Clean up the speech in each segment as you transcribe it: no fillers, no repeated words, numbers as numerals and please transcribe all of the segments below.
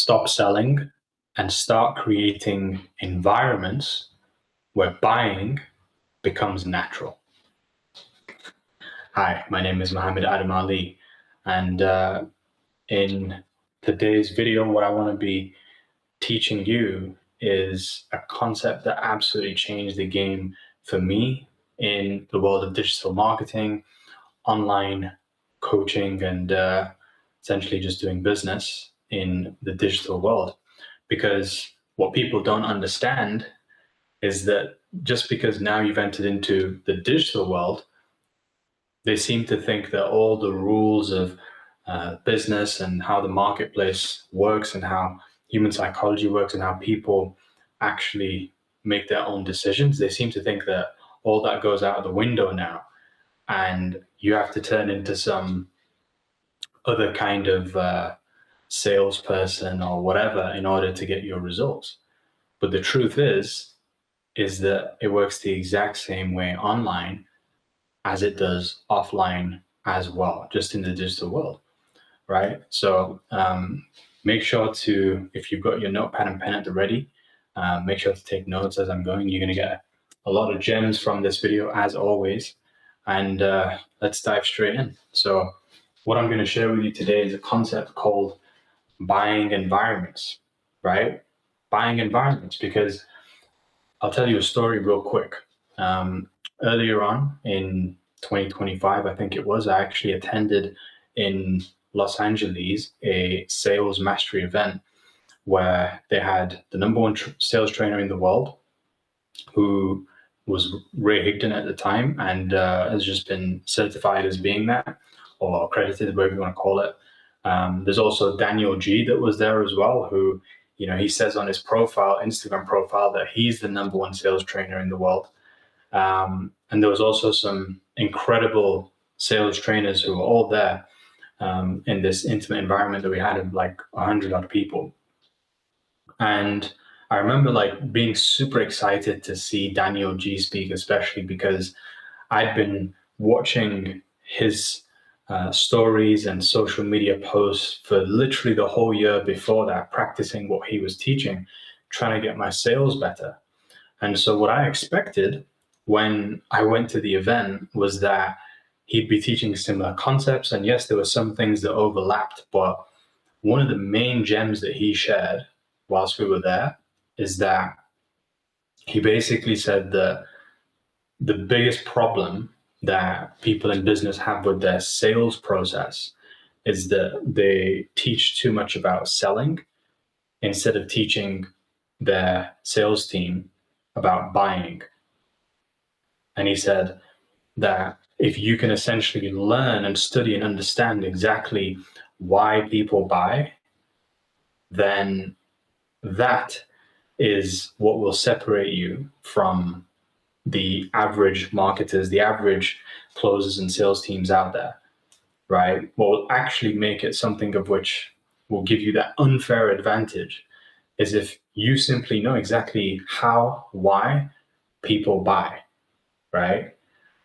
stop selling and start creating environments where buying becomes natural. Hi, my name is Mohammed Adam Ali, and in today's video, what I want to be teaching you is a concept that absolutely changed the game for me in the world of digital marketing, online coaching, and essentially just doing business in the digital world. Because what people don't understand is that just because now you've entered into the digital world, they seem to think that all the rules of business and how the marketplace works and how human psychology works and how people actually make their own decisions, they seem to think that all that goes out of the window now, and you have to turn into some other kind of salesperson or whatever in order to get your results. But the truth is that it works the exact same way online as it does offline as well, just in the digital world, right? So make sure to, if you've got your notepad and pen at the ready, make sure to take notes as I'm going. You're going to get a lot of gems from this video, as always. And let's dive straight in. So what I'm going to share with you today is a concept called buying environments, right? Buying environments, because I'll tell you a story real quick. Earlier on in 2025, I think it was, I actually attended in Los Angeles a sales mastery event where they had the number one sales trainer in the world, who was Ray Higdon at the time and has just been certified as being that, or accredited, whatever you want to call it. There's also Daniel G that was there as well, who, you know, he says on his profile, Instagram profile, that he's the number one sales trainer in the world. And there was also some incredible sales trainers who were all there in this intimate environment that we had of like 100 odd people. And I remember like being super excited to see Daniel G speak, especially because I'd been watching his stories and social media posts for literally the whole year before that, practicing what he was teaching, trying to get my sales better. And so what I expected when I went to the event was that he'd be teaching similar concepts. And yes, there were some things that overlapped, but one of the main gems that he shared whilst we were there is that he basically said that the biggest problem that people in business have with their sales process is that they teach too much about selling instead of teaching their sales team about buying. And he said that if you can essentially learn and study and understand exactly why people buy, then that is what will separate you from the average marketers, the average closers and sales teams out there, right? What will actually make it something of which will give you that unfair advantage is if you simply know exactly how, why people buy, right?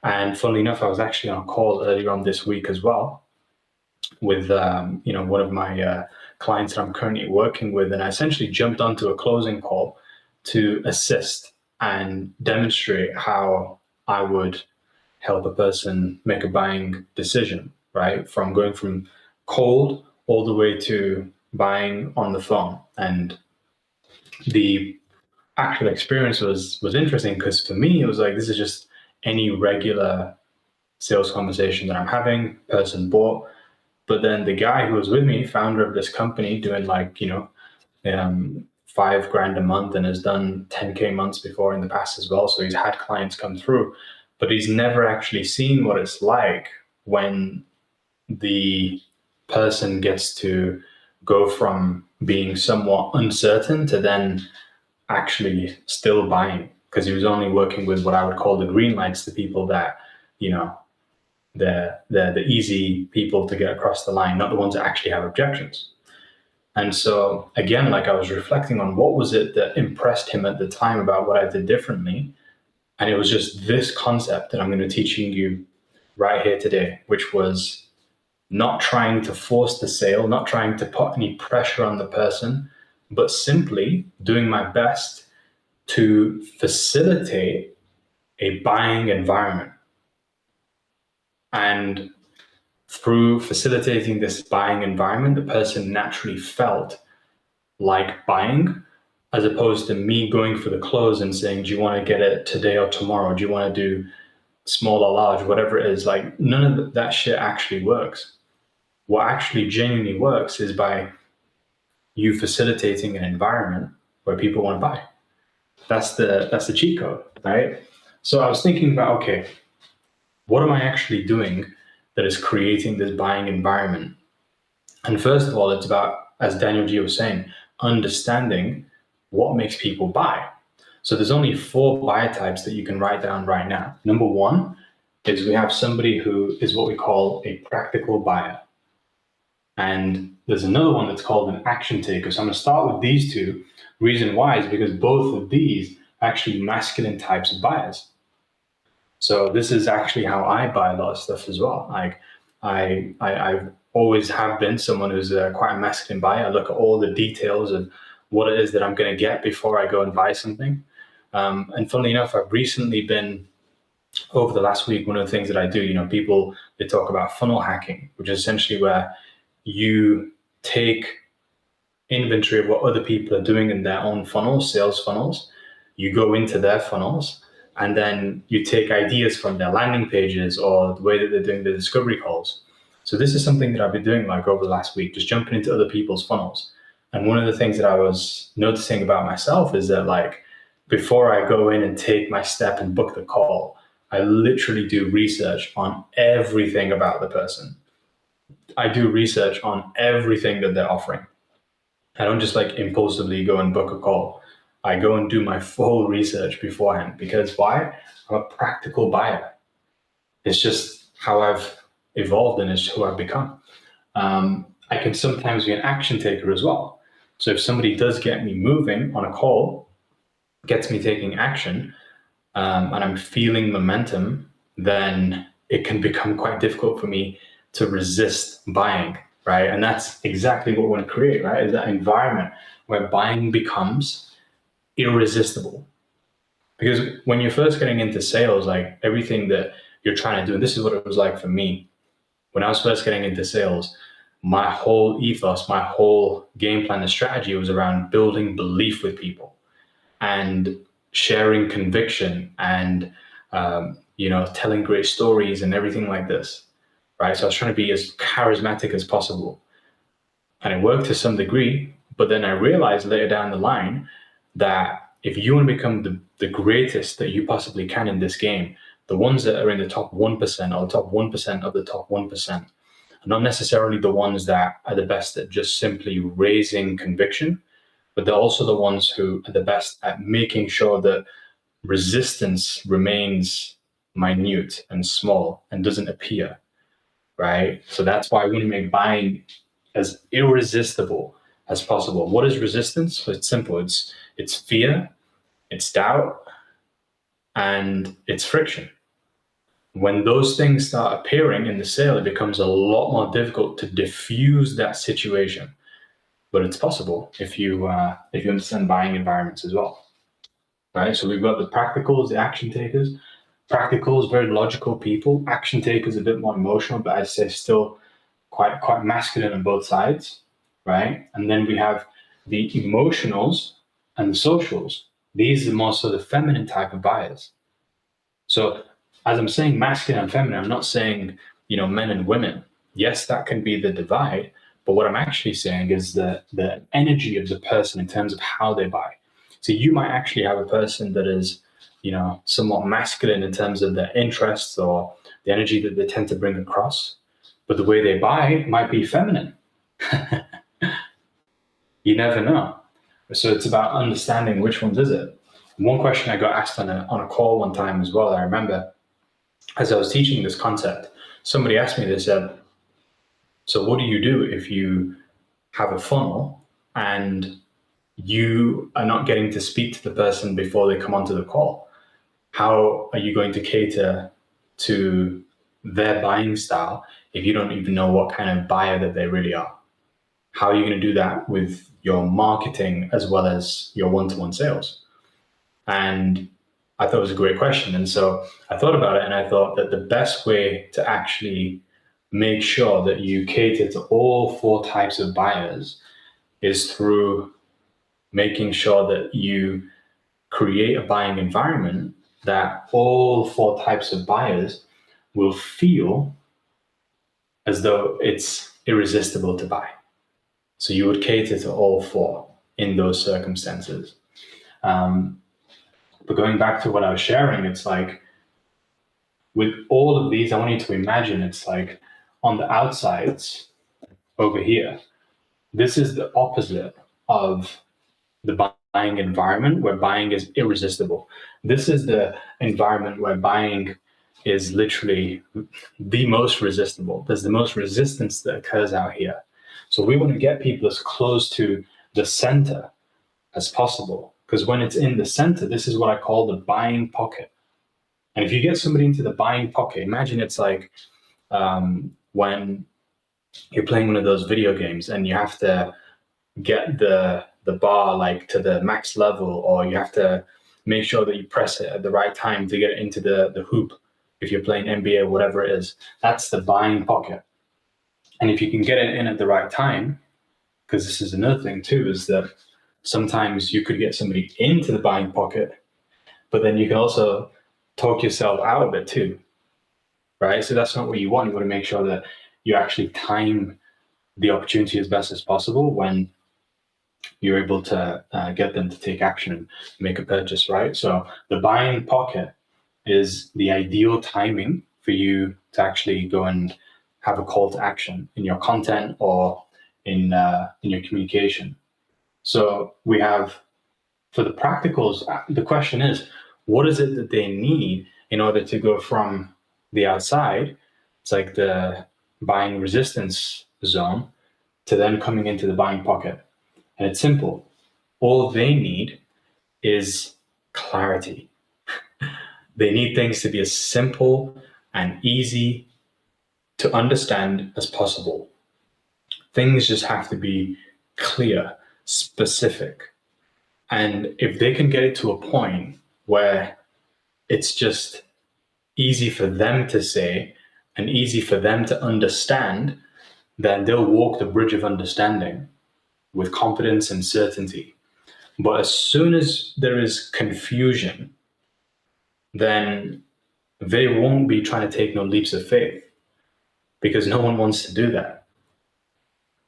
And funnily enough, I was actually on a call earlier on this week as well with one of my clients that I'm currently working with, and I essentially jumped onto a closing call to assist and demonstrate how I would help a person make a buying decision, right? From going from cold all the way to buying on the phone. And the actual experience was interesting because for me, it was like, this is just any regular sales conversation that I'm having, person bought. But then the guy who was with me, founder of this company, doing like, $5,000 a month and has done 10K months before in the past as well. So he's had clients come through, but he's never actually seen what it's like when the person gets to go from being somewhat uncertain to then actually still buying, because he was only working with what I would call the green lights, the people that, they're the easy people to get across the line, not the ones that actually have objections. And so again, like I was reflecting on what was it that impressed him at the time about what I did differently. And it was just this concept that I'm going to teaching you right here today, which was not trying to force the sale, not trying to put any pressure on the person, but simply doing my best to facilitate a buying environment. And through facilitating this buying environment, the person naturally felt like buying, as opposed to me going for the close and saying, do you want to get it today or tomorrow? Do you want to do small or large, whatever it is? Like, none of that shit actually works. What actually genuinely works is by you facilitating an environment where people want to buy. That's the cheat code, right? So I was thinking about, okay, what am I actually doing that is creating this buying environment? And first of all, it's about, as Daniel G was saying, understanding what makes people buy. So there's only 4 buyer types that you can write down right now. Number 1 is we have somebody who is what we call a practical buyer. And there's another one that's called an action taker. So I'm going to start with these two. Reason why is because both of these are actually masculine types of buyers. So this is actually how I buy a lot of stuff as well. Like I always have been someone who's quite a masculine buyer. I look at all the details of what it is that I'm going to get before I go and buy something. And funnily enough, I've recently been, over the last week, one of the things that I do, people, they talk about funnel hacking, which is essentially where you take inventory of what other people are doing in their own funnels, sales funnels. You go into their funnels, and then you take ideas from their landing pages or the way that they're doing the discovery calls. So this is something that I've been doing like over the last week, just jumping into other people's funnels. And one of the things that I was noticing about myself is that, like, before I go in and take my step and book the call, I literally do research on everything about the person. I do research on everything that they're offering. I don't just like impulsively go and book a call. I go and do my full research beforehand, because why? I'm a practical buyer. It's just how I've evolved and it's who I've become. I can sometimes be an action taker as well. So if somebody does get me moving on a call, gets me taking action, and I'm feeling momentum, then it can become quite difficult for me to resist buying, right? And that's exactly what we want to create, right? Is that environment where buying becomes irresistible. Because when you're first getting into sales, like, everything that you're trying to do, and this is what it was like for me when I was first getting into sales, my whole ethos, my whole game plan and strategy was around building belief with people and sharing conviction and telling great stories and everything like this, right? So I was trying to be as charismatic as possible, and it worked to some degree. But then I realized later down the line that if you want to become the greatest that you possibly can in this game, the ones that are in the top 1% or the top 1% of the top 1% are not necessarily the ones that are the best at just simply raising conviction, but they're also the ones who are the best at making sure that resistance remains minute and small and doesn't appear, right? So that's why we want to make buying as irresistible as possible. What is resistance? Well, it's simple. It's fear, it's doubt, and it's friction. When those things start appearing in the sale, it becomes a lot more difficult to diffuse that situation. But it's possible if you understand buying environments as well, right? So we've got the practicals, the action takers. Practicals, very logical people. Action takers, a bit more emotional, but I'd say still quite masculine on both sides, right? And then we have the emotionals and the socials. These are more so the feminine type of buyers. So as I'm saying masculine and feminine, I'm not saying, men and women. Yes, that can be the divide, but what I'm actually saying is the energy of the person in terms of how they buy. So you might actually have a person that is, somewhat masculine in terms of their interests or the energy that they tend to bring across, but the way they buy might be feminine. You never know. So it's about understanding which ones is it. One question I got asked on a call one time as well, I remember, as I was teaching this concept, somebody asked me, they said, so what do you do if you have a funnel and you are not getting to speak to the person before they come onto the call? How are you going to cater to their buying style if you don't even know what kind of buyer that they really are? How are you going to do that with your marketing as well as your one-to-one sales? And I thought it was a great question. And so I thought about it, and I thought that the best way to actually make sure that you cater to all four types of buyers is through making sure that you create a buying environment that all four types of buyers will feel as though it's irresistible to buy. So you would cater to all four in those circumstances. But going back to what I was sharing, it's like with all of these, I want you to imagine it's like on the outsides over here, this is the opposite of the buying environment where buying is irresistible. This is the environment where buying is literally the most resistible. There's the most resistance that occurs out here. So we want to get people as close to the center as possible, because when it's in the center, this is what I call the buying pocket. And if you get somebody into the buying pocket, imagine it's like when you're playing one of those video games and you have to get the bar like to the max level, or you have to make sure that you press it at the right time to get it into the hoop. If you're playing NBA or whatever it is, that's the buying pocket. And if you can get it in at the right time, because this is another thing too, is that sometimes you could get somebody into the buying pocket, but then you can also talk yourself out of it too, right? So that's not what you want. You want to make sure that you actually time the opportunity as best as possible when you're able to get them to take action and make a purchase, right? So the buying pocket is the ideal timing for you to actually go and have a call to action in your content or in your communication. So we have, for the practicals, the question is, what is it that they need in order to go from the outside, it's like the buying resistance zone, to then coming into the buying pocket? And it's simple. All they need is clarity. They need things to be as simple and easy to understand as possible. Things just have to be clear, specific. And if they can get it to a point where it's just easy for them to say and easy for them to understand, then they'll walk the bridge of understanding with confidence and certainty. But as soon as there is confusion, then they won't be trying to take no leaps of faith, because no one wants to do that.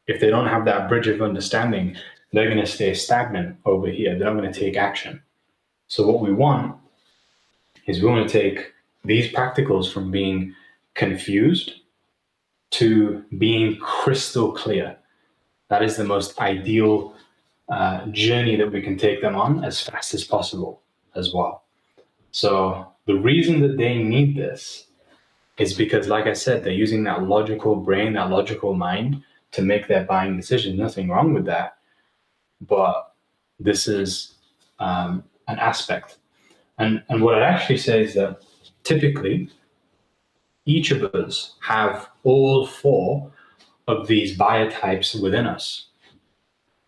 If they don't have that bridge of understanding, they're going to stay stagnant over here. They're not going to take action. So what we want is we want to take these practicals from being confused to being crystal clear. That is the most ideal journey that we can take them on as fast as possible as well. So the reason that they need this is because, like I said, they're using that logical brain, that logical mind to make their buying decisions. Nothing wrong with that. But this is an aspect. And what I'd actually say is that typically each of us have all four of these buyer types within us.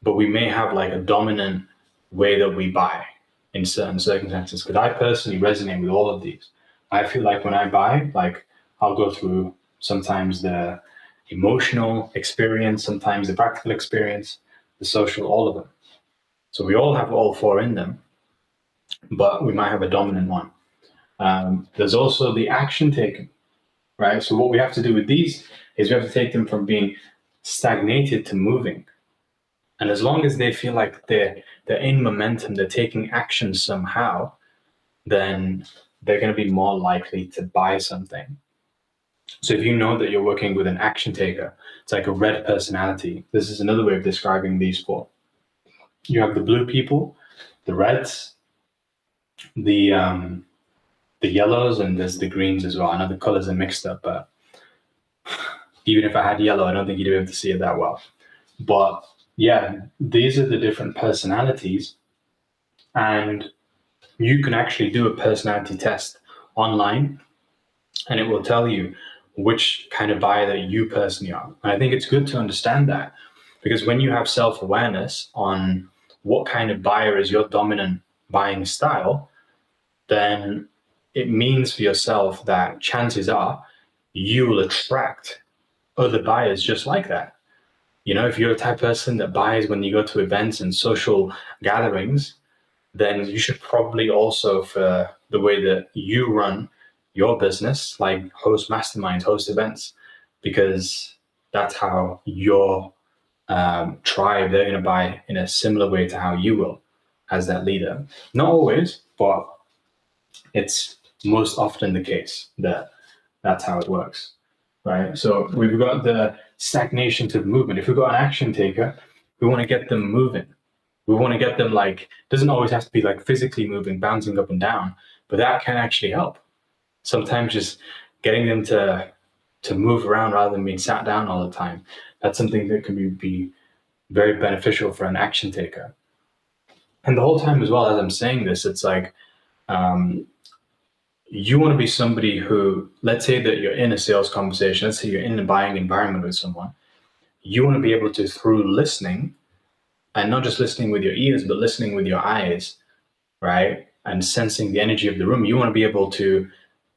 But we may have like a dominant way that we buy in certain circumstances. Because I personally resonate with all of these. I feel like when I buy, like I'll go through sometimes the emotional experience, sometimes the practical experience, the social, all of them. So we all have all four in them, but we might have a dominant one. There's also the action taken, right? So what we have to do with these is we have to take them from being stagnated to moving. And as long as they feel like they're in momentum, they're taking action somehow, then they're going to be more likely to buy something. So if you know that you're working with an action taker, it's like a red personality. This is another way of describing these four. You have the blue people, the reds, the yellows, and there's the greens as well. I know the colors are mixed up, but even if I had yellow, I don't think you'd be able to see it that well. But yeah, these are the different personalities, and you can actually do a personality test online, and it will tell you which kind of buyer that you personally are. And I think it's good to understand that, because when you have self-awareness on what kind of buyer is your dominant buying style, then it means for yourself that chances are you will attract other buyers just like that. You know, if you're a type of person that buys when you go to events and social gatherings, then you should probably also, for the way that you run your business, like host masterminds, host events, because that's how your tribe, they're going to buy in a similar way to how you will as that leader. Not always, but it's most often the case that that's how it works, right? So we've got the stagnation to the movement. If we've got an action taker, we want to get them moving. We want to get them, like, doesn't always have to be like physically moving, bouncing up and down, but that can actually help. Sometimes just getting them to move around rather than being sat down all the time. That's something that can be very beneficial for an action taker. And the whole time as well, as I'm saying this, it's like, you want to be somebody who, let's say that you're in a sales conversation, let's say you're in a buying environment with someone, you want to be able to, through listening, and not just listening with your ears, but listening with your eyes, right? And sensing the energy of the room, you want to be able to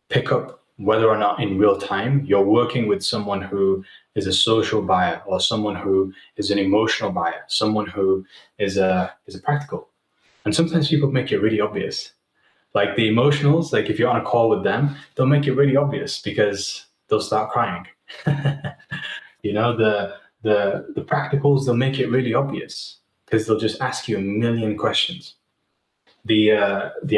pick up whether or not in real time you're working with someone who is a social buyer, or someone who is an emotional buyer, someone who is a practical. And sometimes people make it really obvious. Like the emotionals, like if you're on a call with them, they'll make it really obvious because they'll start crying. You know, the practicals, they'll make it really obvious because they'll just ask you a million questions. The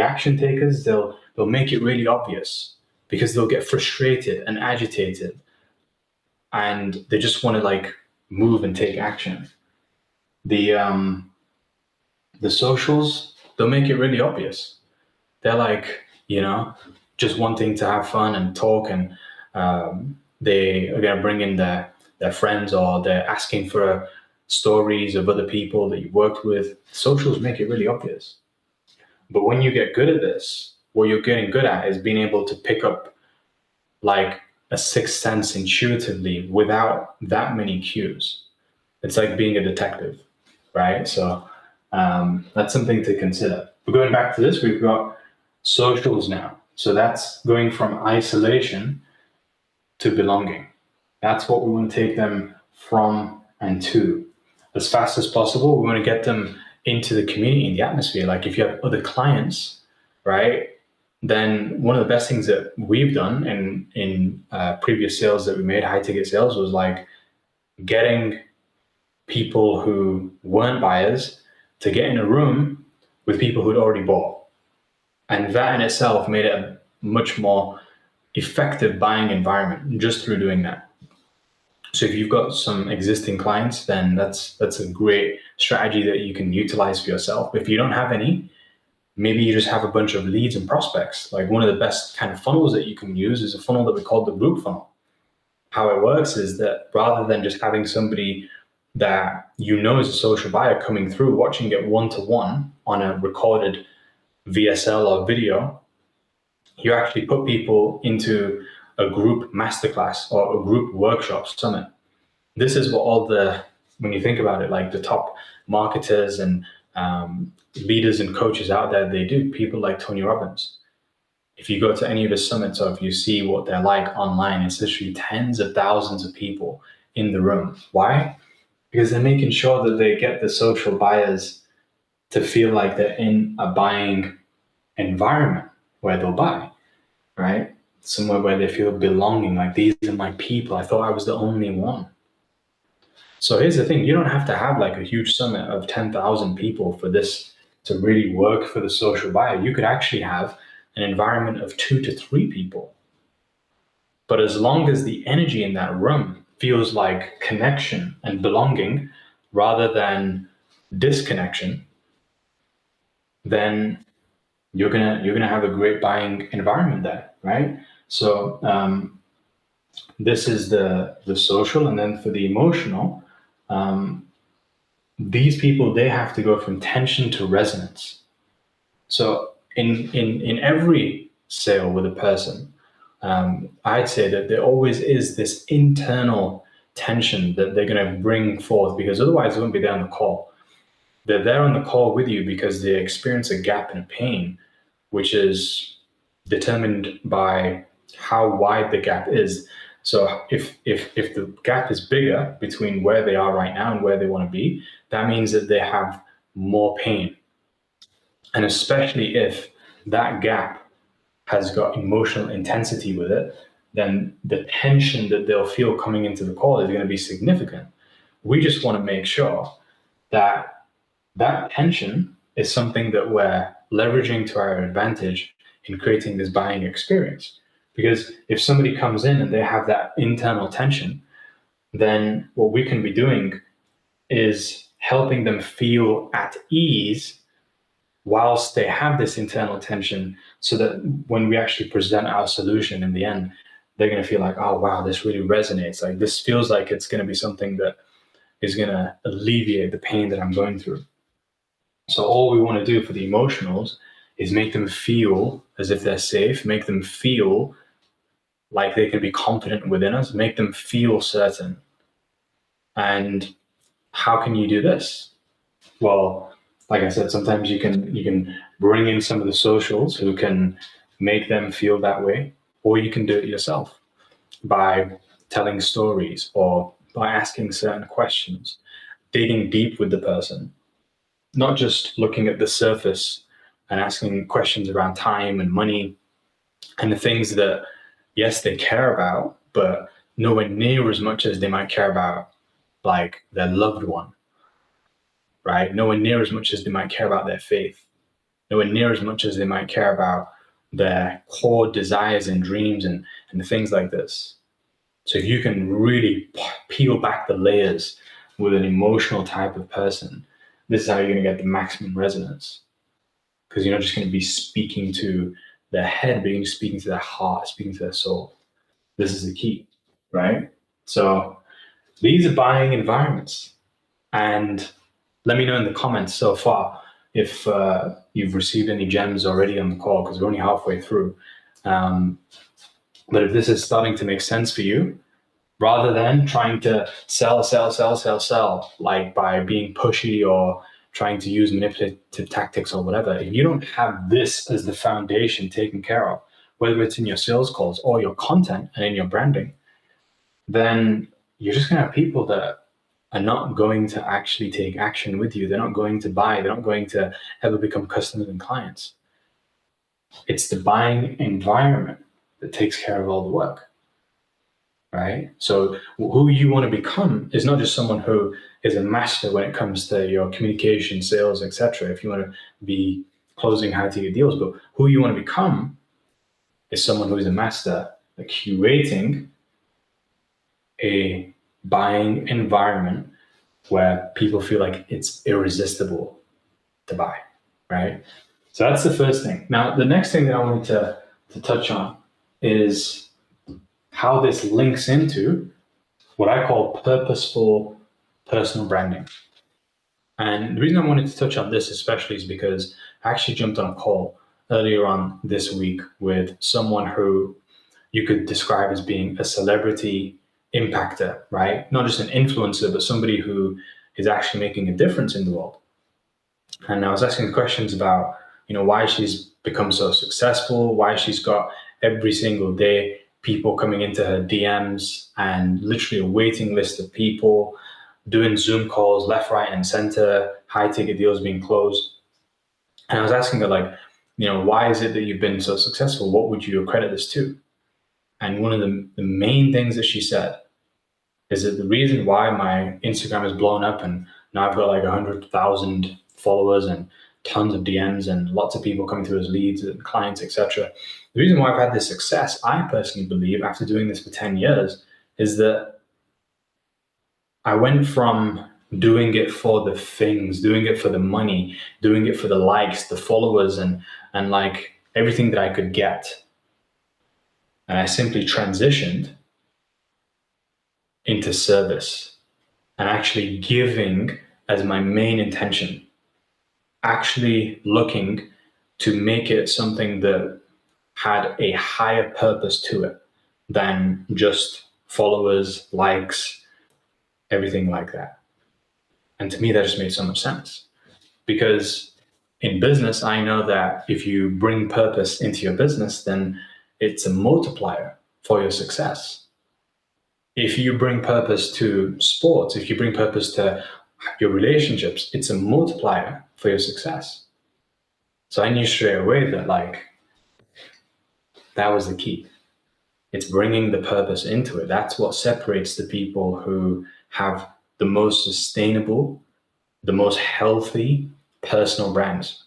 action takers, they'll make it really obvious because they'll get frustrated and agitated, and they just want to like move and take action. The socials, they'll make it really obvious. They're like, you know, just wanting to have fun and talk, and they are going to bring in their friends, or they're asking for stories of other people that you worked with. Socials make it really obvious. But when you get good at this, what you're getting good at is being able to pick up like a sixth sense intuitively without that many cues. It's like being a detective, right? So that's something to consider. But going back to this, we've got socials now. So that's going from isolation to belonging. That's what we want to take them from and to. As fast as possible, we want to get them into the community, in the atmosphere. Like if you have other clients, right, then one of the best things that we've done in previous sales that we made, high ticket sales, was like getting people who weren't buyers to get in a room with people who'd already bought. And that in itself made it a much more effective buying environment just through doing that. So if you've got some existing clients, then that's a great strategy that you can utilize for yourself. If you don't have any, maybe you just have a bunch of leads and prospects. Like one of the best kind of funnels that you can use is a funnel that we call the group funnel. How it works is that rather than just having somebody that you know is a social buyer coming through, watching it one-to-one on a recorded VSL or video, you actually put people into a group masterclass or a group workshop summit. This is what all the, when you think about it, like the top marketers and leaders and coaches out there, they do. People like Tony Robbins. If you go to any of his summits, or if you see what they're like online, it's literally tens of thousands of people in the room. Why? Because they're making sure that they get the social buyers to feel like they're in a buying environment where they'll buy, right? Somewhere where they feel belonging, like these are my people. I thought I was the only one. So here's the thing, you don't have to have like a huge summit of 10,000 people for this to really work for the social buyer. You could actually have an environment of 2 to 3 people. But as long as the energy in that room feels like connection and belonging rather than disconnection, then you're gonna have a great buying environment there, right? So this is the social, and then for the emotional, these people, they have to go from tension to resonance. So in every sale with a person, I'd say that there always is this internal tension that they're going to bring forth, because otherwise they won't be there on the call. They're there on the call with you because they experience a gap and a pain, which is determined by how wide the gap is. So if the gap is bigger between where they are right now and where they want to be, that means that they have more pain. And especially if that gap has got emotional intensity with it, then the tension that they'll feel coming into the call is going to be significant. We just want to make sure that that tension is something that we're leveraging to our advantage in creating this buying experience. Because if somebody comes in and they have that internal tension, then what we can be doing is helping them feel at ease whilst they have this internal tension, so that when we actually present our solution in the end, they're going to feel like, oh, wow, this really resonates. Like, this feels like it's going to be something that is going to alleviate the pain that I'm going through. So all we want to do for the emotionals is make them feel as if they're safe, make them feel like they can be confident within us, make them feel certain. And how can you do this? Well, like I said, sometimes you can bring in some of the socials who can make them feel that way, or you can do it yourself by telling stories or by asking certain questions, digging deep with the person, not just looking at the surface and asking questions around time and money and the things that, yes, they care about, but nowhere near as much as they might care about, like, their loved one, right? Nowhere near as much as they might care about their faith, nowhere near as much as they might care about their core desires and dreams and things like this. So if you can really peel back the layers with an emotional type of person, this is how you're going to get the maximum resonance. Because you're not just going to be speaking to their head, but you're speaking to their heart, speaking to their soul. This is the key, right? So these are buying environments. And let me know in the comments so far if you've received any gems already on the call, because we're only halfway through. But if this is starting to make sense for you, rather than trying to sell, like by being pushy or trying to use manipulative tactics or whatever, if you don't have this as the foundation taken care of, whether it's in your sales calls or your content and in your branding, then you're just going to have people that are not going to actually take action with you. They're not going to buy. They're not going to ever become customers and clients. It's the buying environment that takes care of all the work, right? So who you want to become is not just someone who is a master when it comes to your communication, sales, etc. If you want to be closing high-ticket deals, but who you want to become is someone who is a master at curating a buying environment where people feel like it's irresistible to buy, right? So that's the first thing. Now, the next thing that I wanted to touch on is how this links into what I call purposeful personal branding. And the reason I wanted to touch on this especially is because I actually jumped on a call earlier on this week with someone who you could describe as being a celebrity impactor, right? Not just an influencer, but somebody who is actually making a difference in the world. And I was asking questions about, why she's become so successful, why she's got every single day people coming into her DMs and literally a waiting list of people doing Zoom calls left, right, and center, high ticket deals being closed. And I was asking her, like, why is it that you've been so successful? What would you accredit this to? And one of the main things that she said is that the reason why my Instagram has blown up and now I've got like 100,000 followers and tons of DMs and lots of people coming through as leads and clients, etc. The reason why I've had this success, I personally believe, after doing this for 10 years, is that I went from doing it for the things, doing it for the money, doing it for the likes, the followers, and like everything that I could get. And I simply transitioned into service and actually giving as my main intention, actually looking to make it something that had a higher purpose to it than just followers, likes, everything like that. And to me, that just made so much sense. Because in business, I know that if you bring purpose into your business, then it's a multiplier for your success. If you bring purpose to sports, if you bring purpose to your relationships, it's a multiplier for your success. So I knew straight away that that was the key. It's bringing the purpose into it. That's what separates the people who have the most sustainable, the most healthy personal brands.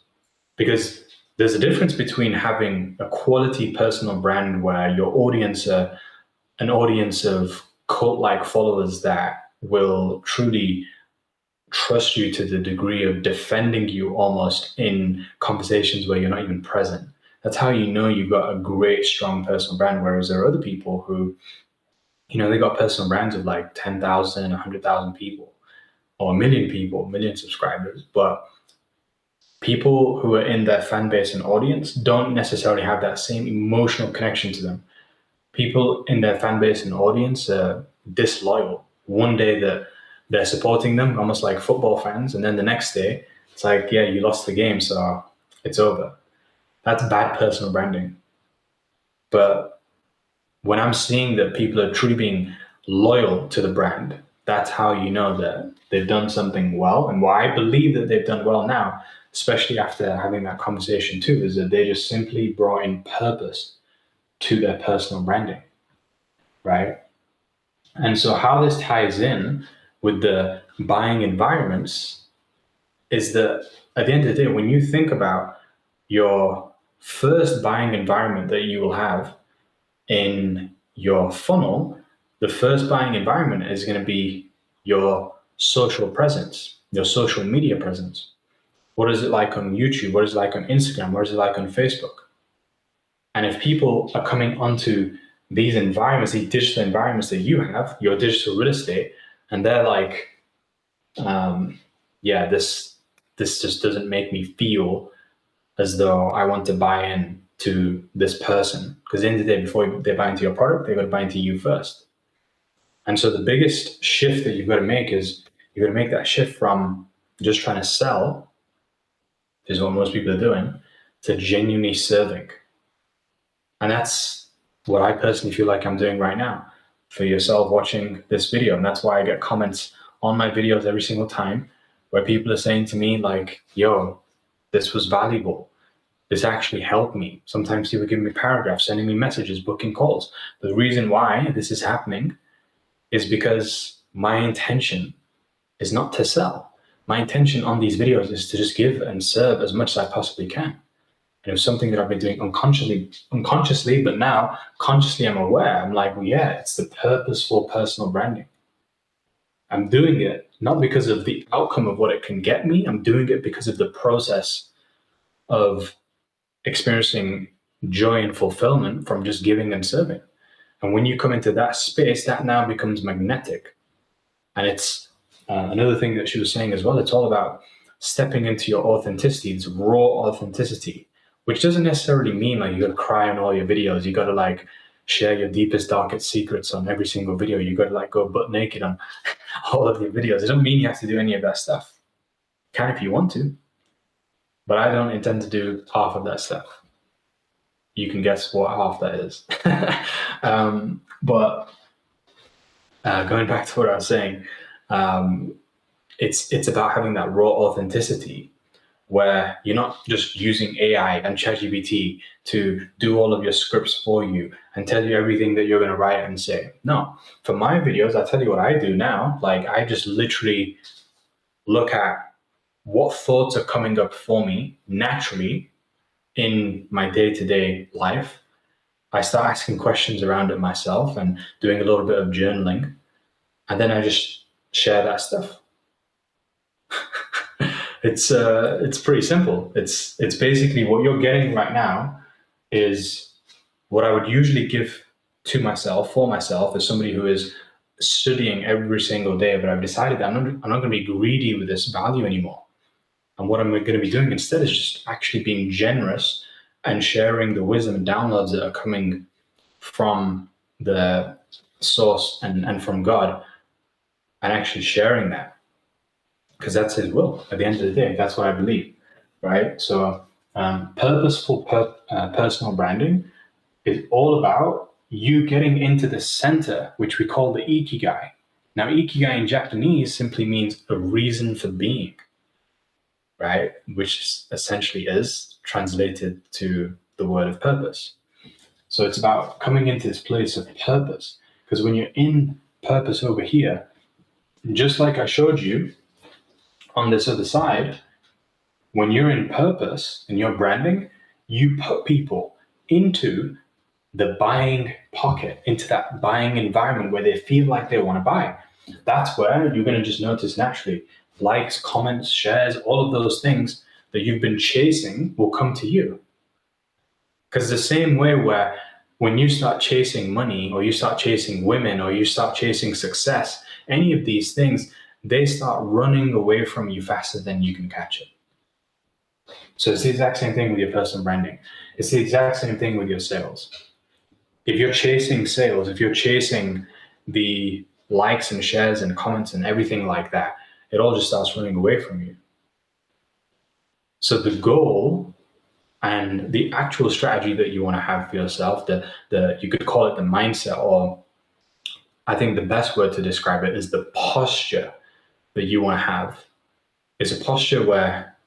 Because there's a difference between having a quality personal brand where your audience are an audience of cult-like followers that will truly trust you to the degree of defending you almost in conversations where you're not even present. That's how you know you've got a great, strong personal brand. Whereas there are other people who, they got personal brands of like 10,000, 100,000 people, or a million people, a million subscribers. But people who are in their fan base and audience don't necessarily have that same emotional connection to them. People in their fan base and audience are disloyal. One day that they're supporting them, almost like football fans, and then the next day it's like, yeah, you lost the game, so it's over. That's bad personal branding. But when I'm seeing that people are truly being loyal to the brand, that's how you know that they've done something well. And why I believe that they've done well now, especially after having that conversation too, is that they just simply brought in purpose to their personal branding, right? And so how this ties in with the buying environments is that at the end of the day, when you think about your first buying environment that you will have in your funnel, the first buying environment is going to be your social presence, your social media presence. What is it like on YouTube? What is it like on Instagram? What is it like on Facebook? And if people are coming onto these environments, these digital environments that you have, your digital real estate, and they're like, this just doesn't make me feel as though I want to buy in to this person. Because at the end of the day, before they buy into your product, they've got to buy into you first. And so the biggest shift that you've got to make is you've got to make that shift from just trying to sell, which is what most people are doing, to genuinely serving. And that's what I personally feel like I'm doing right now for yourself watching this video. And that's why I get comments on my videos every single time where people are saying to me like, yo, this was valuable. This actually helped me. Sometimes people give me paragraphs, sending me messages, booking calls. The reason why this is happening is because my intention is not to sell. My intention on these videos is to just give and serve as much as I possibly can. And it was something that I've been doing unconsciously, but now consciously I'm aware. I'm like, well, yeah, it's the purposeful personal branding. I'm doing it not because of the outcome of what it can get me. I'm doing it because of the process of experiencing joy and fulfillment from just giving and serving. And when you come into that space, that now becomes magnetic. And it's another thing that she was saying as well. It's all about stepping into your authenticity, this raw authenticity, which doesn't necessarily mean like you got to cry on all your videos. You got to like share your deepest, darkest secrets on every single video. You got to like go butt naked on all of your videos. It doesn't mean you have to do any of that stuff. You can if you want to, but I don't intend to do half of that stuff. You can guess what half that is. But going back to what I was saying, it's about having that raw authenticity where you're not just using AI and ChatGPT to do all of your scripts for you and tell you everything that you're going to write and say. No, for my videos, I'll tell you what I do now. Like I just literally look at what thoughts are coming up for me naturally in my day-to-day life. I start asking questions around it myself and doing a little bit of journaling. And then I just share that stuff. It's pretty simple. It's basically what you're getting right now is what I would usually give to myself, for myself, as somebody who is studying every single day. But I've decided that I'm not going to be greedy with this value anymore. And what I'm going to be doing instead is just actually being generous and sharing the wisdom and downloads that are coming from the source and from God, and actually sharing that, because that's His will at the end of the day. That's what I believe, right? So purposeful personal branding is all about you getting into the center, which we call the ikigai. Now, ikigai in Japanese simply means a reason for being, right? Which essentially is translated to the word of purpose. So it's about coming into this place of purpose. Because when you're in purpose over here, just like I showed you on this other side, when you're in purpose and you're branding, you put people into the buying pocket, into that buying environment where they feel like they want to buy. That's where you're going to just notice naturally likes, comments, shares, all of those things that you've been chasing will come to you. Because the same way where when you start chasing money, or you start chasing women, or you start chasing success, any of these things, they start running away from you faster than you can catch it. So it's the exact same thing with your personal branding. It's the exact same thing with your sales. If you're chasing sales, if you're chasing the likes and shares and comments and everything like that, it all just starts running away from you. So the goal and the actual strategy that you want to have for yourself, you could call it the mindset, or I think the best word to describe it is the posture that you want to have. It's a posture where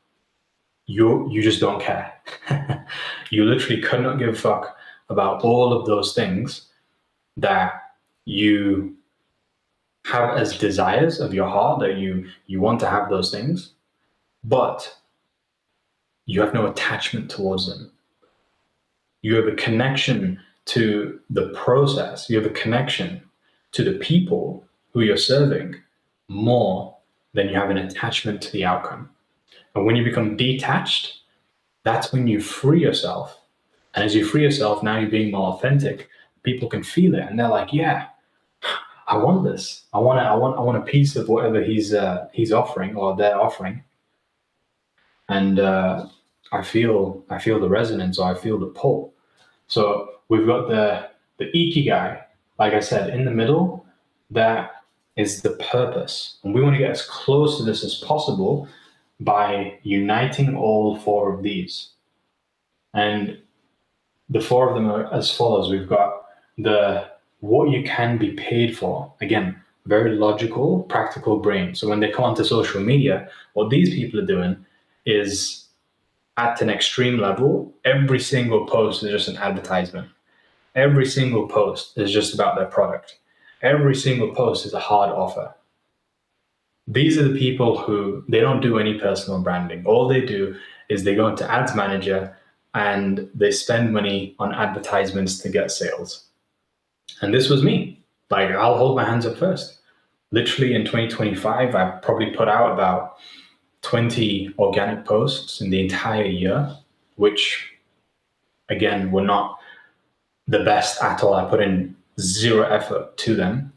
you just don't care. You literally could not give a fuck about all of those things that you have as desires of your heart, that you want to have those things, but you have no attachment towards them. You have a connection to the process. You have a connection to the people who you're serving more than you have an attachment to the outcome. And when you become detached, that's when you free yourself. And as you free yourself, now you're being more authentic. People can feel it, and they're like, "Yeah, I want this. I want a piece of whatever he's offering or they're offering." And I feel the resonance, or I feel the pull. So we've got the ikigai, like I said, in the middle. That is the purpose, and we want to get as close to this as possible by uniting all four of these. And the four of them are as follows. We've got the what you can be paid for. Again, very logical, practical brain. So when they come onto social media, what these people are doing is, at an extreme level, every single post is just an advertisement. Every single post is just about their product. Every single post is a hard offer. These are the people who, they don't do any personal branding. All they do is they go into Ads Manager and they spend money on advertisements to get sales. And this was me. Like, I'll hold my hands up first. Literally in 2025, I probably put out about 20 organic posts in the entire year, which again were not the best at all. I put in zero effort to them,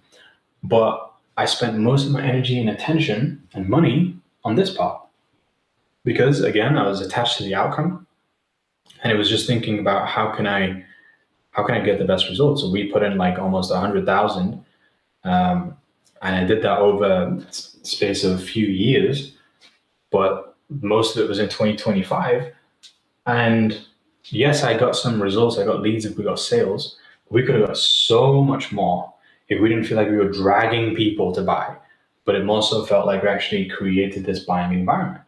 but I spent most of my energy and attention and money on this part because, again, I was attached to the outcome, and it was just thinking about how can I get the best results. So we put in like almost 100,000, and I did that over a space of a few years, but most of it was in 2025. And yes, I got some results. I got leads, if we got sales. We could have got so much more if we didn't feel like we were dragging people to buy, but it more so felt like we actually created this buying environment.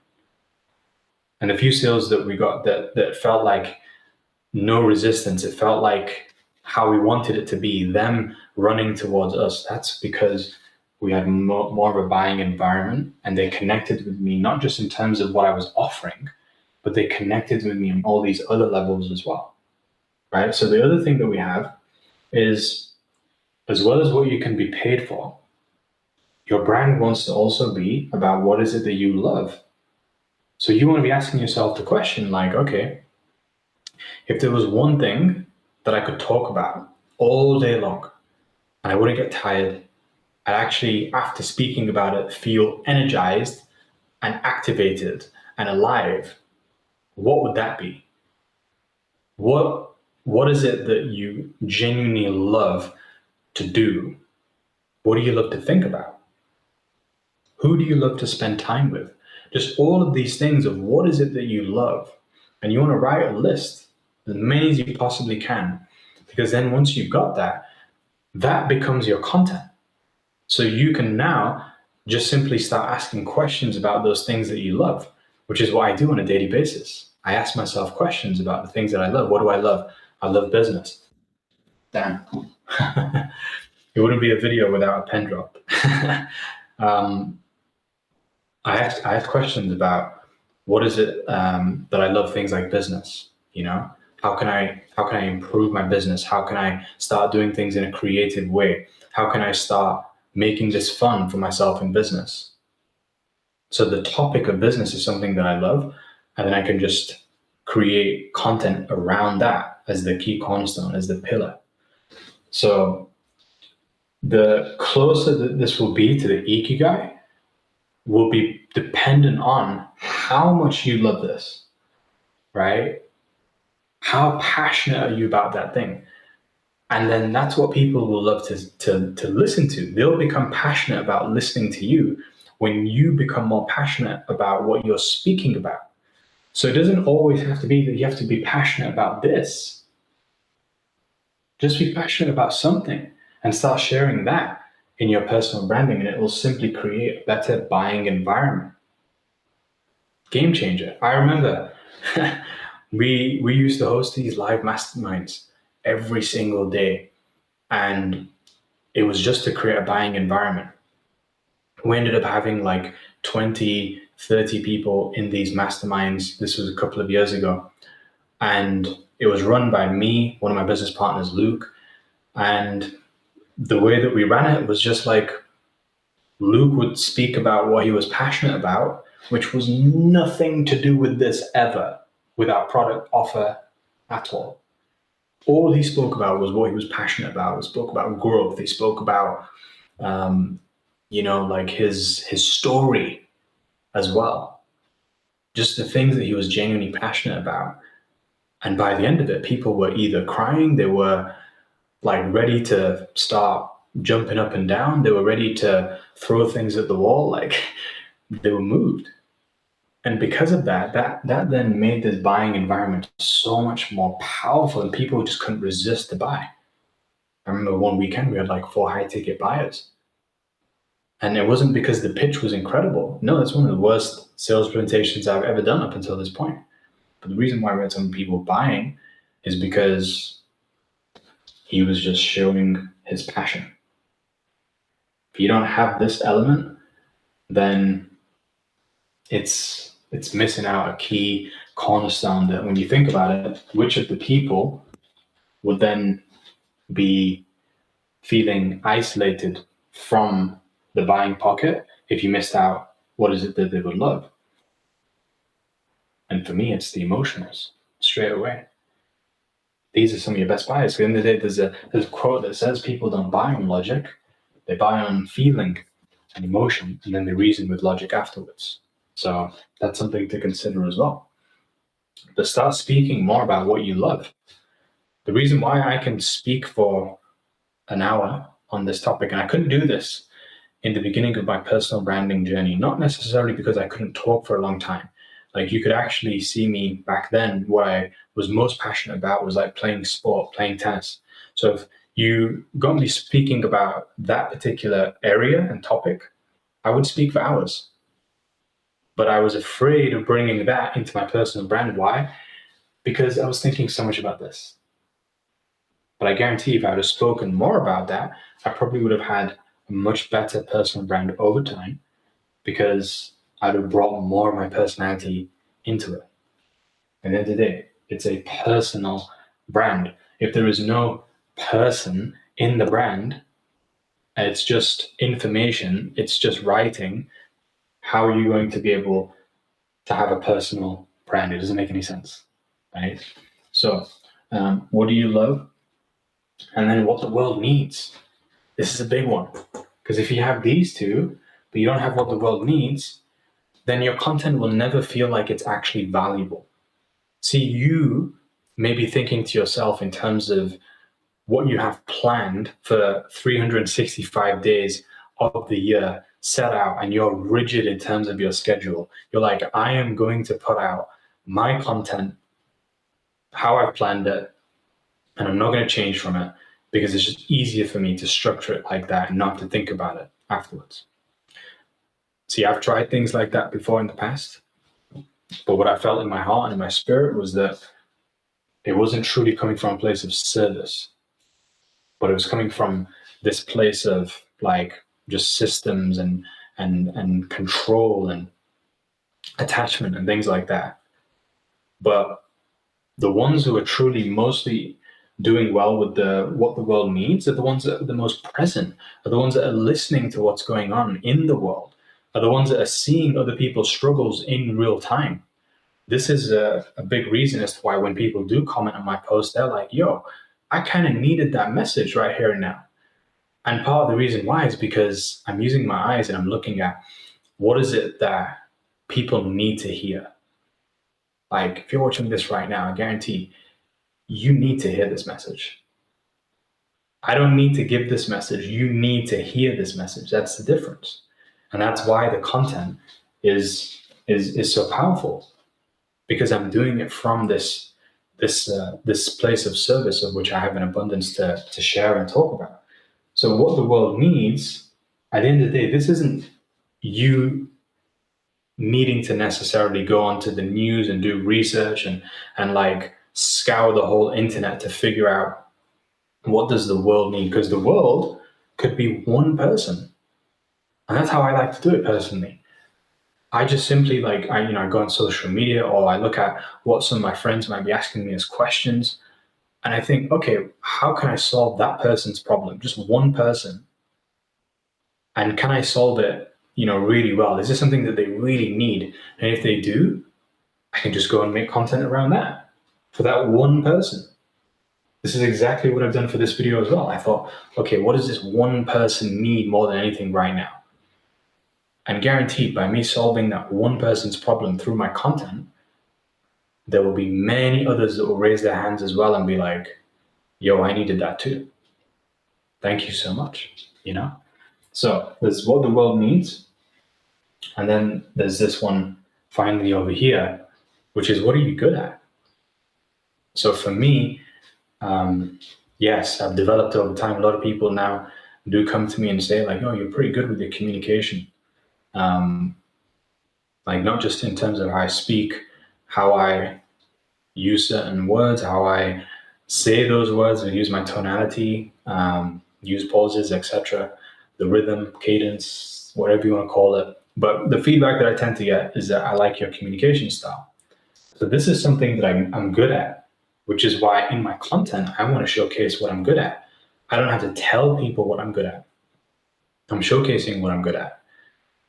And the few sales that we got that felt like no resistance, it felt like how we wanted it to be, them running towards us. That's because we had more of a buying environment, and they connected with me, not just in terms of what I was offering, but they connected with me on all these other levels as well, right? So the other thing that we have is, as well as what you can be paid for, your brand wants to also be about what is it that you love. So you want to be asking yourself the question like, okay, if there was one thing that I could talk about all day long and I wouldn't get tired, I'd actually, after speaking about it, feel energized and activated and alive, what would that be? what is it that you genuinely love to do? What do you love to think about? Who do you love to spend time with? Just all of these things of what is it that you love? And you want to write a list, as many as you possibly can. Because then once you've got that, that becomes your content. So you can now just simply start asking questions about those things that you love, which is what I do on a daily basis. I ask myself questions about the things that I love. What do I love? I love business. Damn. It wouldn't be a video without a pen drop. I ask questions about what is it that I love things like business. You know, how can I improve my business? How can I start doing things in a creative way? How can I start making this fun for myself in business? So the topic of business is something that I love, and then I can just create content around that as the key cornerstone, as the pillar. So the closer that this will be to the ikigai will be dependent on how much you love this, right? How passionate are you about that thing? And then that's what people will love to listen to. They'll become passionate about listening to you when you become more passionate about what you're speaking about. So it doesn't always have to be that you have to be passionate about this. Just be passionate about something and start sharing that in your personal branding, and it will simply create a better buying environment. Game changer. I remember we used to host these live masterminds every single day, and it was just to create a buying environment. We ended up having like 20, 30 people in these masterminds. This was a couple of years ago, and it was run by me, one of my business partners, Luke, and the way that we ran it was just like Luke would speak about what he was passionate about, which was nothing to do with this ever, with our product offer at all. All he spoke about was what he was passionate about. He spoke about growth. He spoke about, like his story as well. Just the things that he was genuinely passionate about. And by the end of it, people were either crying, they were like ready to start jumping up and down, they were ready to throw things at the wall, like they were moved. And because of that then made this buying environment so much more powerful, and people just couldn't resist to buy. I remember one weekend we had like 4 high ticket buyers. And it wasn't because the pitch was incredible. No, it's one of the worst sales presentations I've ever done up until this point. But the reason why we had some people buying is because he was just showing his passion. If you don't have this element, then it's missing out a key cornerstone that when you think about it, which of the people would then be feeling isolated from the buying pocket if you missed out what is it that they would love? And for me, it's the emotionals straight away. These are some of your best buyers. At the end of the day, there's a quote that says people don't buy on logic, they buy on feeling and emotion, and then they reason with logic afterwards. So that's something to consider as well. But start speaking more about what you love. The reason why I can speak for an hour on this topic, and I couldn't do this in the beginning of my personal branding journey, not necessarily because I couldn't talk for a long time. Like you could actually see me back then, what I was most passionate about was like playing sport, playing tennis. So if you got me speaking about that particular area and topic, I would speak for hours. But I was afraid of bringing that into my personal brand. Why? Because I was thinking so much about this. But I guarantee if I would have spoken more about that, I probably would have had a much better personal brand over time, because I'd have brought more of my personality into it. At the end of the day, it's a personal brand. If there is no person in the brand, and it's just information, it's just writing, how are you going to be able to have a personal brand? It doesn't make any sense, right? So, what do you love? And then what the world needs. This is a big one, because if you have these two, but you don't have what the world needs, then your content will never feel like it's actually valuable. See, you maybe thinking to yourself in terms of what you have planned for 365 days of the year set out, and you're rigid in terms of your schedule. You're like, I am going to put out my content how I've planned it, and I'm not going to change from it because it's just easier for me to structure it like that and not to think about it afterwards. See, I've tried things like that before in the past, but what I felt in my heart and in my spirit was that it wasn't truly coming from a place of service, but it was coming from this place of like just systems and control and attachment and things like that. But the ones who are truly mostly doing well with what the world needs are the ones that are the most present, are the ones that are listening to what's going on in the world, are the ones that are seeing other people's struggles in real time. This is a big reason as to why when people do comment on my post, they're like, yo, I kind of needed that message right here and now. And part of the reason why is because I'm using my eyes and I'm looking at what is it that people need to hear. Like, if you're watching this right now, I guarantee you need to hear this message. I don't need to give this message. You need to hear this message. That's the difference. And that's why the content is so powerful, because I'm doing it from this place of service, of which I have an abundance to share and talk about. So what the world needs, at the end of the day, this isn't you needing to necessarily go onto the news and do research and like scour the whole internet to figure out what does the world need, because the world could be one person. And that's how I like to do it personally. I just simply I go on social media, or I look at what some of my friends might be asking me as questions, and I think, okay, how can I solve that person's problem? Just one person. And can I solve it, really well? Is this something that they really need? And if they do, I can just go and make content around that for that one person. This is exactly what I've done for this video as well. I thought, okay, what does this one person need more than anything right now? And guaranteed, by me solving that one person's problem through my content, there will be many others that will raise their hands as well and be like, yo, I needed that too. Thank you so much, So there's what the world needs. And then there's this one finally over here, which is, what are you good at? So for me, yes, I've developed over time. A lot of people now do come to me and say like, oh, you're pretty good with your communication. Like not just in terms of how I speak, how I use certain words, how I say those words, and use my tonality, use pauses, etc., the rhythm, cadence, whatever you want to call it. But the feedback that I tend to get is that I like your communication style. So this is something that I'm good at, which is why in my content, I want to showcase what I'm good at. I don't have to tell people what I'm good at. I'm showcasing what I'm good at.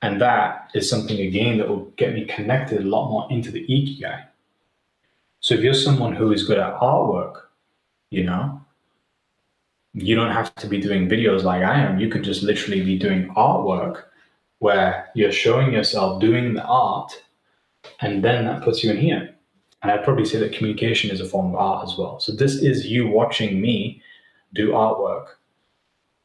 And that is something, again, that will get me connected a lot more into the Ikigai. So if you're someone who is good at artwork, you don't have to be doing videos like I am. You could just literally be doing artwork where you're showing yourself doing the art, and then that puts you in here. And I'd probably say that communication is a form of art as well. So this is you watching me do artwork,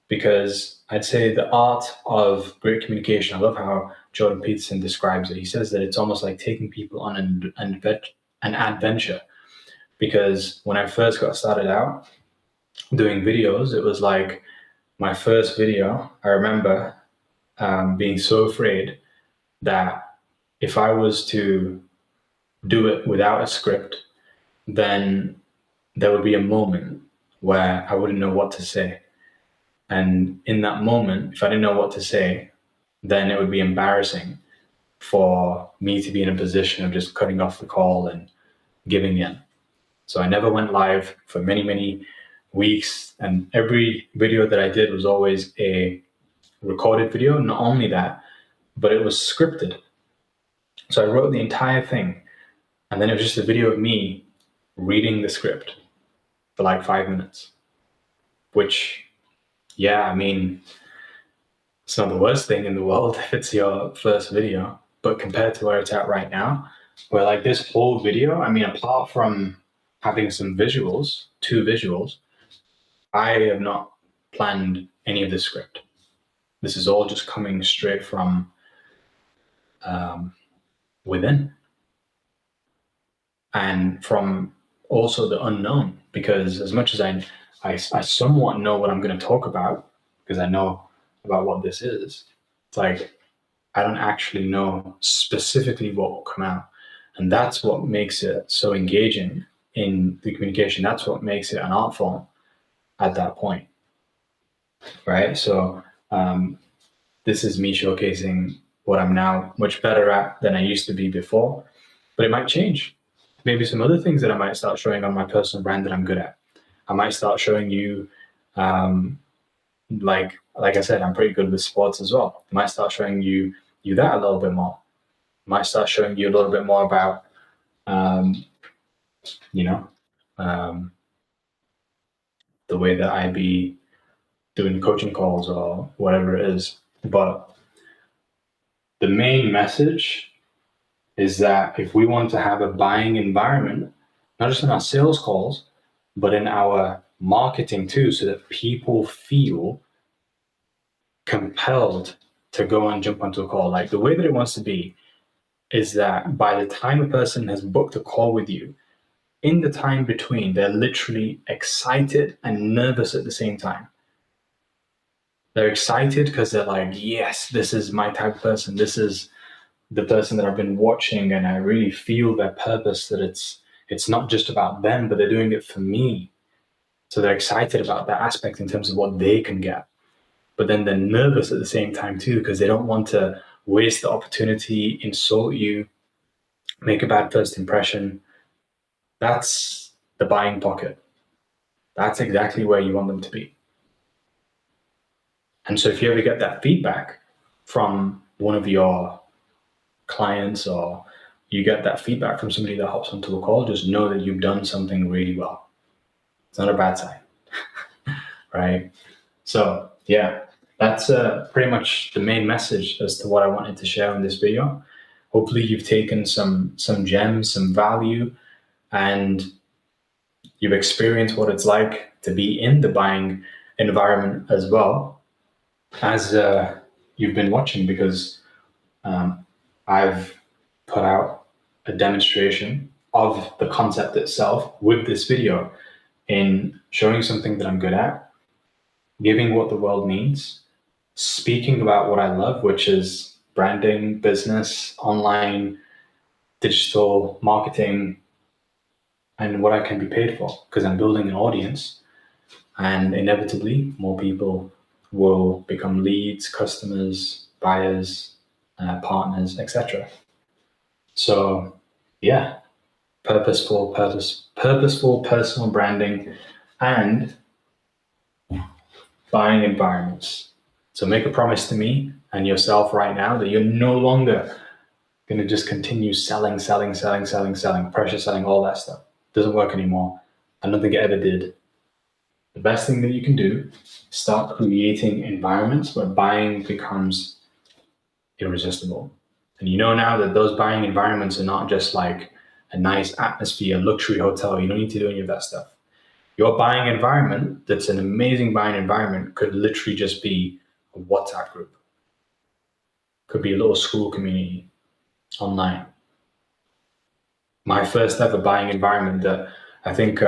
because I'd say the art of great communication, I love how Jordan Peterson describes it. He says that it's almost like taking people on an adventure. Because when I first got started out doing videos, it was like my first video, I remember being so afraid that if I was to do it without a script, then there would be a moment where I wouldn't know what to say. And in that moment, if I didn't know what to say, then it would be embarrassing for me to be in a position of just cutting off the call and giving in. So I never went live for many, many weeks. And every video that I did was always a recorded video. Not only that, but it was scripted. So I wrote the entire thing. And then it was just a video of me reading the script for like 5 minutes, which, yeah, I mean, it's not the worst thing in the world if it's your first video, but compared to where it's at right now, where like this whole video, I mean, apart from having some visuals, 2 visuals, I have not planned any of this script. This is all just coming straight from within, and from also the unknown, because as much as I somewhat know what I'm going to talk about, because I know about what this is, it's like I don't actually know specifically what will come out. And that's what makes it so engaging in the communication. That's what makes it an art form at that point, right? So this is me showcasing what I'm now much better at than I used to be before, but it might change. Maybe some other things that I might start showing on my personal brand that I'm good at. I might start showing you, like I said, I'm pretty good with sports as well. I might start showing you that a little bit more. I might start showing you a little bit more about, you know, the way that I be doing coaching calls or whatever it is. But the main message is that if we want to have a buying environment, not just in our sales calls, but in our marketing too, so that people feel compelled to go and jump onto a call. Like the way that it wants to be is that by the time a person has booked a call with you, in the time between, they're literally excited and nervous at the same time. They're excited because they're like, yes, this is my type of person. This is the person that I've been watching, and I really feel their purpose, that it's not just about them, but they're doing it for me. So they're excited about that aspect in terms of what they can get. But then they're nervous at the same time too, because they don't want to waste the opportunity, insult you, make a bad first impression. That's the buying pocket. That's exactly where you want them to be. And so if you ever get that feedback from one of your clients, or you get that feedback from somebody that hops onto a call, just know that you've done something really well. It's not a bad sign, right? So yeah, that's pretty much the main message as to what I wanted to share in this video. Hopefully you've taken some gems, some value, and you've experienced what it's like to be in the buying environment as well as you've been watching, because I've put out a demonstration of the concept itself with this video, in showing something that I'm good at, giving what the world needs, speaking about what I love, which is branding, business, online, digital marketing, and what I can be paid for, because I'm building an audience, and inevitably more people will become leads, customers, buyers, partners, etc. So yeah, purposeful personal branding and buying environments. So make a promise to me and yourself right now that you're no longer going to just continue selling, pressure selling, all that stuff. It doesn't work anymore. I don't think it ever did. The best thing that you can do is start creating environments where buying becomes irresistible. And you know now that those buying environments are not just like a nice atmosphere, luxury hotel. You don't need to do any of that stuff. Your buying environment, that's an amazing buying environment, could literally just be a WhatsApp group. Could be a little school community online. My first ever buying environment, that I think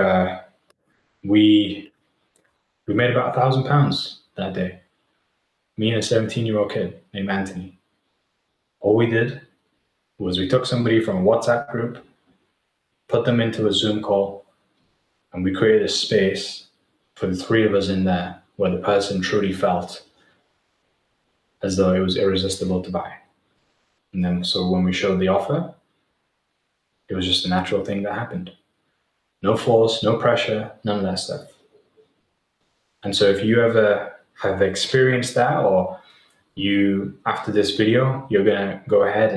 we made about £1,000 that day. Me and a 17-year-old kid named Anthony. All we did was we took somebody from a WhatsApp group, put them into a Zoom call, and we created a space for the 3 of us in there where the person truly felt as though it was irresistible to buy. And then, so when we showed the offer, it was just a natural thing that happened. No force, no pressure, none of that stuff. And so if you ever have experienced that, or you, after this video, you're going to go ahead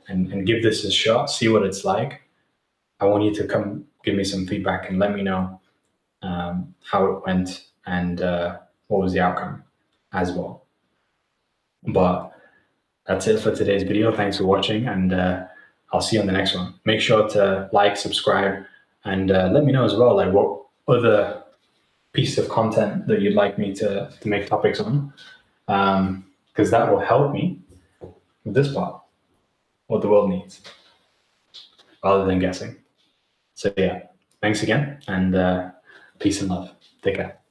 and give this a shot, see what it's like, I want you to come give me some feedback and let me know how it went and what was the outcome as well. But that's it for today's video. Thanks for watching, and I'll see you on the next one. Make sure to like, subscribe, And let me know as well, like what other piece of content that you'd like me to make topics on, because that will help me with this part, what the world needs, rather than guessing. So yeah, thanks again, and peace and love. Take care.